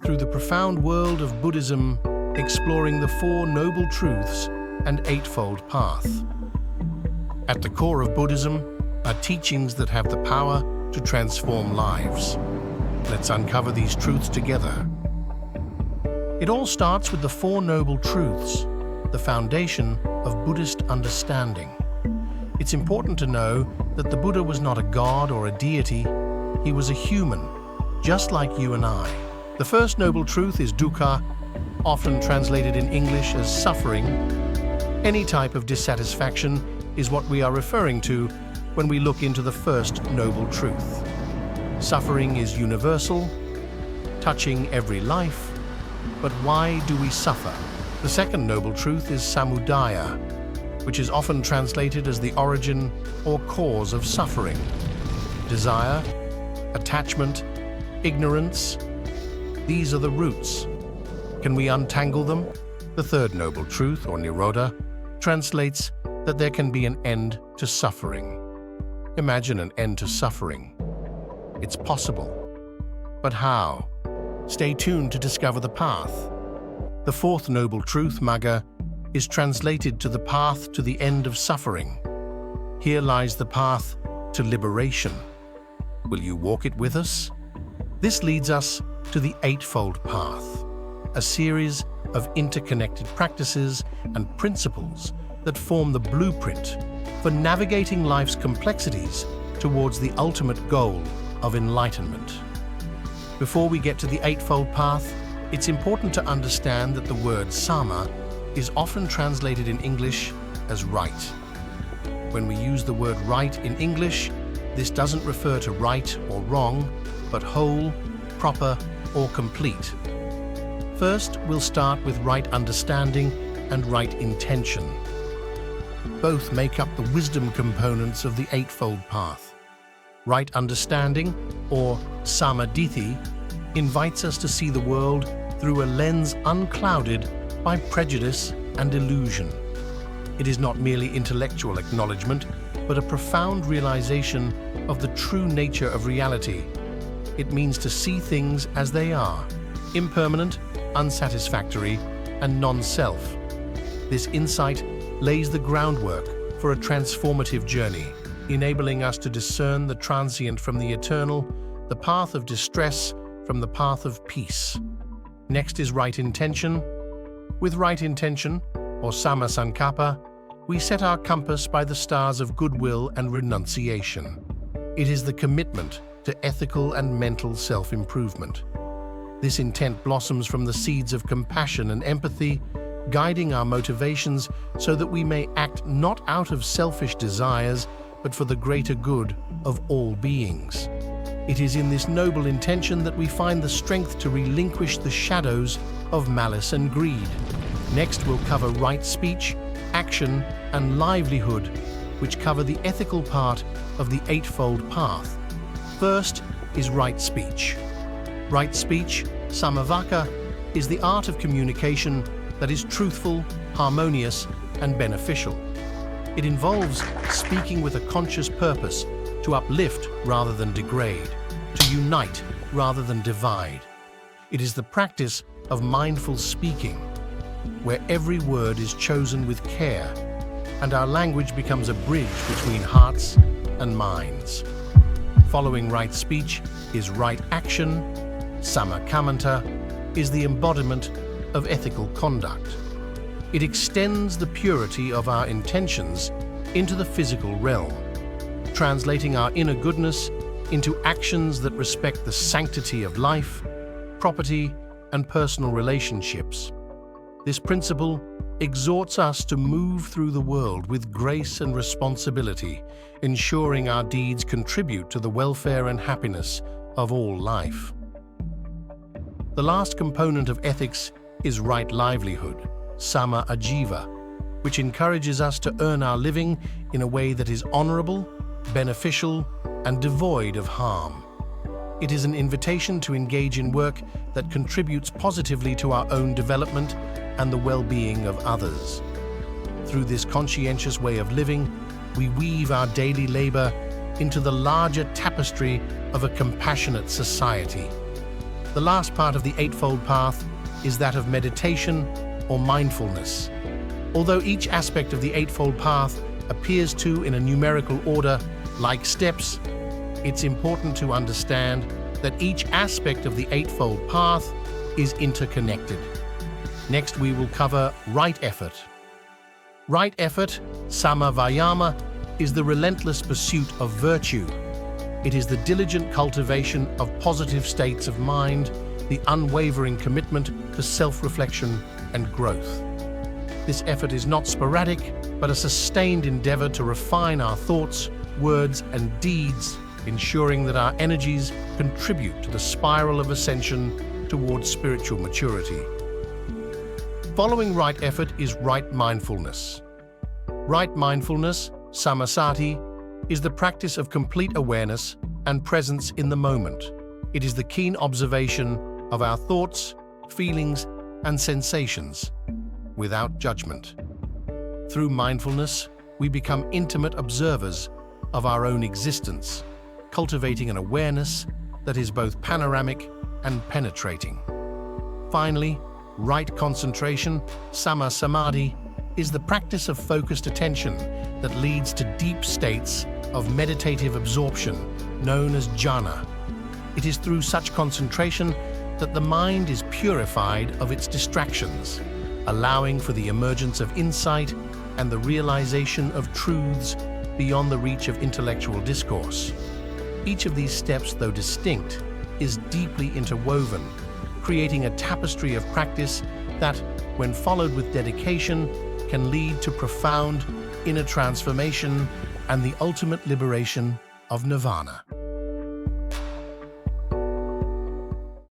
through the profound world of Buddhism, exploring the Four Noble Truths and Eightfold Path. At the core of Buddhism are teachings that have the power to transform lives. Let's uncover these truths together. It all starts with the Four Noble Truths, the foundation of Buddhist understanding. It's important to know that the Buddha was not a god or a deity. He was a human, just like you and I. The first noble truth is Dukkha, often translated in English as suffering. Any type of dissatisfaction is what we are referring to when we look into the first noble truth. Suffering is universal, touching every life, but why do we suffer? The second noble truth is Samudaya, which is often translated as the origin or cause of suffering. Desire, attachment, ignorance, these are the roots. Can we untangle them? The third noble truth, or Nirodha, translates that there can be an end to suffering. Imagine an end to suffering. It's possible. But how? Stay tuned to discover the path. The fourth noble truth, Magga, is translated to the path to the end of suffering. Here lies the path to liberation. Will you walk it with us? This leads us to the Eightfold Path, a series of interconnected practices and principles that form the blueprint for navigating life's complexities towards the ultimate goal of enlightenment. Before we get to the Eightfold Path, it's important to understand that the word sama is often translated in English as right. When we use the word right in English, this doesn't refer to right or wrong, but whole, proper, or complete. First, we'll start with right understanding and right intention. Both make up the wisdom components of the Eightfold Path. Right understanding, or samadhi, invites us to see the world through a lens unclouded by prejudice and illusion. It is not merely intellectual acknowledgement, but a profound realization of the true nature of reality. It means to see things as they are, impermanent, unsatisfactory, and non-self. This insight lays the groundwork for a transformative journey, enabling us to discern the transient from the eternal, the path of distress from the path of peace. Next is right intention. With right intention, or sammasankappa, we set our compass by the stars of goodwill and renunciation. It is the commitment to ethical and mental self-improvement. This intent blossoms from the seeds of compassion and empathy, guiding our motivations so that we may act not out of selfish desires, but for the greater good of all beings. It is in this noble intention that we find the strength to relinquish the shadows of malice and greed. Next, we'll cover right speech, action, and livelihood, which cover the ethical part of the Eightfold Path. First is right speech. Right speech, samavaka, is the art of communication that is truthful, harmonious, and beneficial. It involves speaking with a conscious purpose to uplift rather than degrade, to unite rather than divide. It is the practice of mindful speaking, where every word is chosen with care, and our language becomes a bridge between hearts and minds. Following right speech is right action. Sammakamanta is the embodiment of ethical conduct. It extends the purity of our intentions into the physical realm, translating our inner goodness into actions that respect the sanctity of life, property, and personal relationships. This principle exhorts us to move through the world with grace and responsibility, ensuring our deeds contribute to the welfare and happiness of all life. The last component of ethics is right livelihood, sama ajiva, which encourages us to earn our living in a way that is honorable, beneficial, and devoid of harm. It is an invitation to engage in work that contributes positively to our own development and the well-being of others. Through this conscientious way of living, we weave our daily labor into the larger tapestry of a compassionate society. The last part of the Eightfold Path is that of meditation or mindfulness. Although each aspect of the Eightfold Path appears to in a numerical order like steps, it's important to understand that each aspect of the Eightfold Path is interconnected. Next, we will cover right effort. Right effort, samavayama, is the relentless pursuit of virtue. It is the diligent cultivation of positive states of mind, the unwavering commitment to self-reflection and growth. This effort is not sporadic, but a sustained endeavor to refine our thoughts, words, and deeds, ensuring that our energies contribute to the spiral of ascension towards spiritual maturity. Following right effort is right mindfulness. Right mindfulness, samasati, is the practice of complete awareness and presence in the moment. It is the keen observation of our thoughts, feelings, and sensations, without judgment. Through mindfulness, we become intimate observers of our own existence, cultivating an awareness that is both panoramic and penetrating. Finally, right concentration, sama-samadhi, is the practice of focused attention that leads to deep states of meditative absorption, known as jhana. It is through such concentration that the mind is purified of its distractions, allowing for the emergence of insight and the realization of truths beyond the reach of intellectual discourse. Each of these steps, though distinct, is deeply interwoven, creating a tapestry of practice that, when followed with dedication, can lead to profound inner transformation and the ultimate liberation of nirvana.